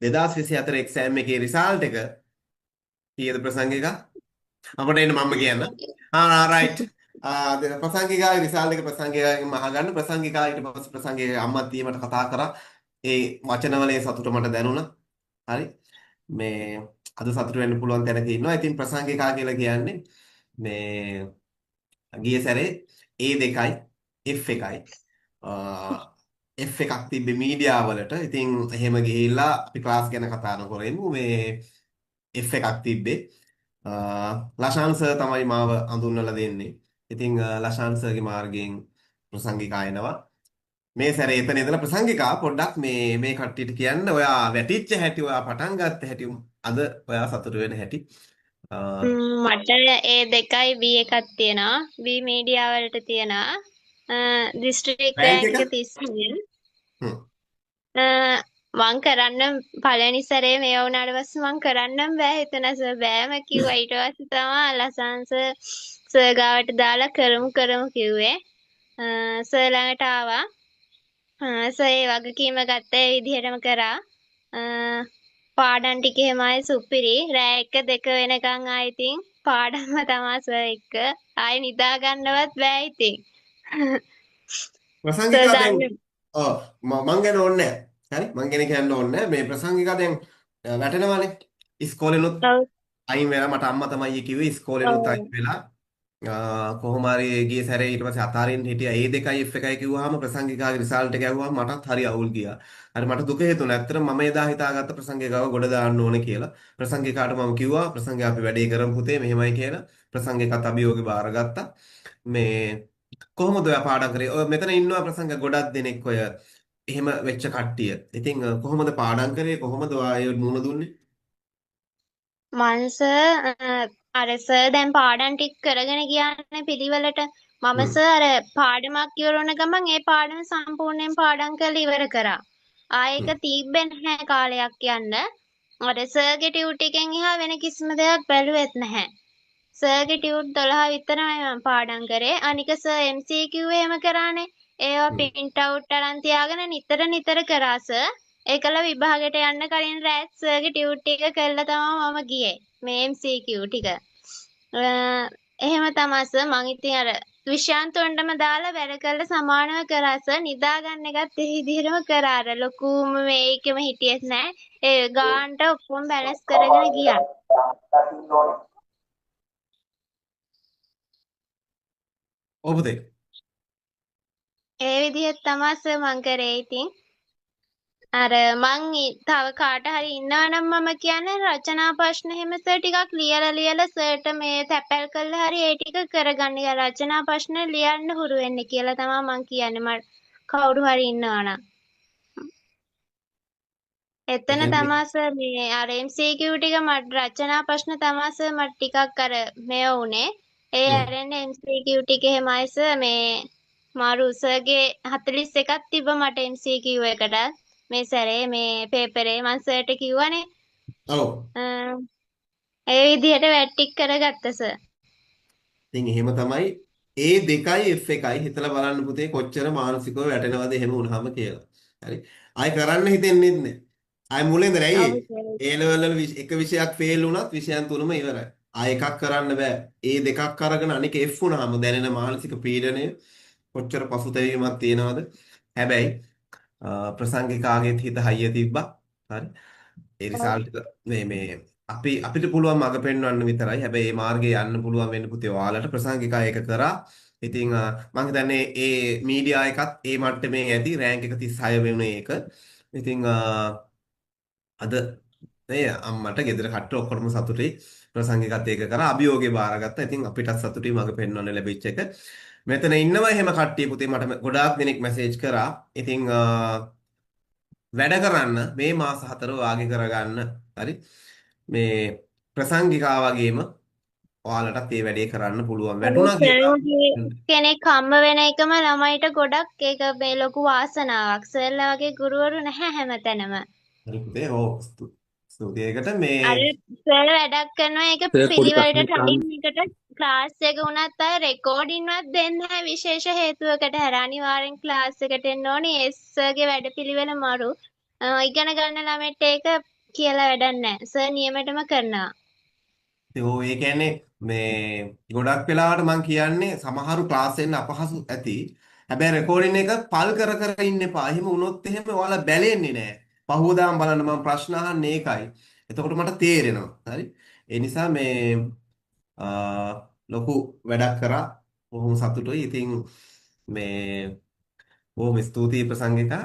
2024 exam එකේ result එක කීයද ප්‍රසංගික? අපිට එන්න මම කියන්න. රයිට්. ප්‍රසංගිකාගේ රිසල්ට් එක ප්‍රසංගිකාගෙන් අහගන්න. ප්‍රසංගිකා ඊට පස්සේ ප්‍රසංගිකාගේ අම්මත් ඊමට කතා කරා. ඒ වචනවලේ සතුට මට දැනුණා. හරි. මේ අද සතුට වෙන්න පුළුවන් තැනක ඉන්නවා. ඉතින් ප්‍රසංගිකා කියලා කියන්නේ මේ ගිය සැරේ A2යි F1යි F එකක් තිබ්බේ මීඩියා වලට. ඉතින් එහෙම ගිහිල්ලා අපි ක්ලාස් ගැන කතා නොකරෙමු. මේ F එකක් තිබ්බේ. ලෂාන් සර් තමයි මාව හඳුන්වලා දෙන්නේ. ඉතින් ලෂාන් සර්ගේ මාර්ගයෙන් ප්‍රසංගිකා එනවා. මේ සැරේ එතන ඉඳලා ප්‍රසංගිකා පොඩ්ඩක් මේ කට්ටියට කියන්න ඔයා වැටිච්ච හැටි ඔයා පටන් ගත්ත හැටි අද ඔයා සතුටු වෙන හැටි. මට ඒ දෙකයි B එකක් තියෙනවා. B මීඩියා වලට තියෙනවා. District rank 39. මං කරන්න පළවෙනි සැරේ මේ වුණාට පස්සේ මං කරන්නම් බෑ හිතනස බෑම කිව්වා. ඊට පස්සේ තමයි ලසන්ස සර් ගාවට දාලා කරමු කිව්වේ. සර් ළඟට ආවා. සර් ඒ වගකීම ගත්ත ඒ විදිහටම කරා. පාඩම් ටික එහෙමයි සුපිරි. රෑ 1 2 වෙනකන් ආයි ඉතින් පාඩම්ම තමයි සර් එක්ක. ආයි නිදා ගන්නවත් බෑ ඉතින්. ප්‍රසංගිකා දැන් මං ගැන ඕනේ නැහැ. හරි මං ගැන කියන්න ඕනේ නැහැ. මේ ප්‍රසංගිකා දැන් වැටෙනවානේ. ඉස්කෝලේනොත් අයින් වෙලා මට අම්මා තමයි කිව්වේ ඉස්කෝලේනොත් අයින් වෙලා කොහොම හරි ගිය සැරේ ඊට පස්සේ අතාරින්න හිටියා. A2යි F1යි කිව්වහම ප්‍රසංගිකාගේ රිසල්ට් එක ඇහුවම මටත් හරි අවුල් ගියා. හරි මට දුක හිතුණා. ඇත්තටම මම එදා හිතාගත්ත ප්‍රසංගිකාව ගොඩ දාන්න ඕනේ කියලා. ප්‍රසංගිකාට මම කිව්වා ප්‍රසංගිකා අපි වැඩේ කරමු පුතේ මෙහෙමයි කියලා. ප්‍රසංගිකාත් අභියෝගේ බාරගත්තා. මේ කොහොමද ඔයා පාඩම් කරේ? ඔය මෙතන ඉන්නවා ප්‍රසංග ගොඩක් දෙනෙක් ඔය එහෙම වෙච්ච කට්ටිය. ඉතින් කොහොමද පාඩම් කරේ? කොහොමද ඔයා මුණ දුන්නේ? මං අර සර් දැන් පාඩම් ටික කරගෙන ගියානේ පිළිවෙලට. මම සර් අර පාඩමක් ඉවර වුණ ගමන් ඒ පාඩම සම්පූර්ණයෙන් පාඩම් කරලා ඉවර කරා. ආයෙක තිබ්බේ නැහැ කාලයක් යන්න. අර සර්ගේ ටියුට් එකෙන් එහා වෙන කිසිම දෙයක් බැලුවෙත් නැහැ. සර්ගේ ටියුට් 12 විතරයි මම පාඩම් කරේ. අනික සර් MCQ එහෙම කරානේ. ඒවා print out අරන් තියාගෙන නිතර කරා සර්. ඒකල විභාගයට යන්න කලින් රෑත් සර්ගේ ටියුට් ටික කරලා තමයි මම ගියේ. මේ MCQ ටික. එහෙම තමයි සර් මං ඉතින් අර විෂාන්තොන්ටම දාලා වැඩ කරලා සමානව කරා සර්. නිදා ගන්න එකත් ඒ විදිහටම කරා. අර ලොකුම මේකෙම හිටියෙත් නෑ. ඒ ගානට ඔක්කොම බැලන්ස් කරගෙන ගියා. ඔබදේ ඒ විදිහට තමයි සර් මං කරේ ඉතින්. අර මං තව කාට හරි ඉන්නවා නම් මම කියන්නේ රචනා ප්‍රශ්න එහෙම සර් ටිකක් ලියලා සර්ට මේ තැපැල් කරලා හරි ඒ ටික කරගන්න. රචනා ප්‍රශ්න ලියන්න හුරු වෙන්න කියලා තමයි මං කියන්නේ. මට කවුරු හරි ඉන්නවා නම්. එතන තමයි සර් මේ අර MCQ ටික මට රචනා ප්‍රශ්න තමයි සර් මට ටිකක් අර මේ වුනේ. ඒ ඇරෙන්නේ MCQ ටික එහෙමයි සර් මේ මාරු සර්ගේ 41ක් තිබ්බ මට MCQ එකට. මේ සැරේ මේ පේපරේ මං සර්ට කිව්වනේ. ඔව්. ඒ විදිහට වැට්ටික් කරගත්ත සර්. ඉතින් එහෙම තමයි A2යි F1යි හිතලා බලන්න පුතේ කොච්චර මානසිකව වැටෙනවද එහෙම වුණාම කියලා. හරි. ආයෙ කරන්න හිතෙන්නේ නැහැ. ආයෙ මුලින්ද නැයි A level වල එක විෂයක් ෆේල් වුණත් විෂයන් තුනම ඉවරයි. ආයෙ එකක් කරන්න බෑ. A2ක් අරගෙන අනික F වුණාම දැනෙන මානසික පීඩනය කොච්චර පසුතැවීමක් තියෙනවද? හැබැයි ප්‍රසංගිකාගෙත් හිත හයිය තිබ්බා. හරි. ඒ රිසල්ට් මේ අපිට පුළුවන් මඟ පෙන්වන්න විතරයි. හැබැයි මේ මාර්ගේ යන්න පුළුවන් වෙන්න පුතේ ඔයාලට ප්‍රසංගිකා ඒක කරා. ඉතින් මම හිතන්නේ ඒ මීඩියා එකත් ඒ මට්ටමේ ඇති රෑන්ක් එක 36 වෙනුනේ ඒක. ඉතින් අද නේ අම්මට ගෙදර කට්ටිය ඔක්කොම සතුටුයි. ප්‍රසංගිකත් ඒක කරා අභියෝගේ බාරගත්තා. ඉතින් අපිටත් සතුටුයි මඟ පෙන්වන්න ලැබිච්ච එක. මෙතන ඉන්නවා එහෙම කට්ටිය පුතේ මට ගොඩාක් දෙනෙක් මැසේජ් කරා. ඉතින් වැඩ කරන්න මේ මාස 4 වාගේ කරගන්න. හරි. මේ ප්‍රසංගිකා වගේම ඔයාලටත් මේ වැඩේ කරන්න පුළුවන්. වැටුණා කියලා කෙනෙක් හම්බ වෙන එකම ළමයිට ගොඩක් ඒක මේ ලොකු වාසනාවක්. සර්ලා වගේ ගුරුවරු නැහැ හැමතැනම. හරි පුතේ. ඔව්. ස්තුතියකට මේ අර සර් වැඩක් කරනවා ඒක පිළිවෙලට ටයිම් එකට ක්ලාස් එක වුණත් අය රෙකෝඩින්වත් දෙන්නේ නැහැ විශේෂ හේතුවකට. අනිවාර්යෙන් ක්ලාස් එකට එන්න ඕනේ. ඒ සර්ගේ වැඩපිළිවෙල මරු. ඉගෙන ගන්න ළමයට ඒක කියලා වැඩක් නැහැ. සර් නියමෙටම කරනවා. ඉතින් ඔව් ඒ කියන්නේ මේ ගොඩක් වෙලාවට මම කියන්නේ සමහරු ක්ලාස් එන්න අපහසු ඇති. හැබැයි රෙකෝඩින් එක පල් කර කර ඉන්න එපා. එහෙම වුණොත් එහෙම ඔයාලා බැලෙන්නේ නැහැ. පහුවදාම බලන්න මම ප්‍රශ්න අහන්නේ ඒකයි. එතකොට මට තේරෙනවා. හරි. ඒ නිසා මේ ලොකු වැඩක් කරා. බොහොම සතුටුයි. ඉතින් මේ බොහොම ස්තුතියි ප්‍රසංගිකා.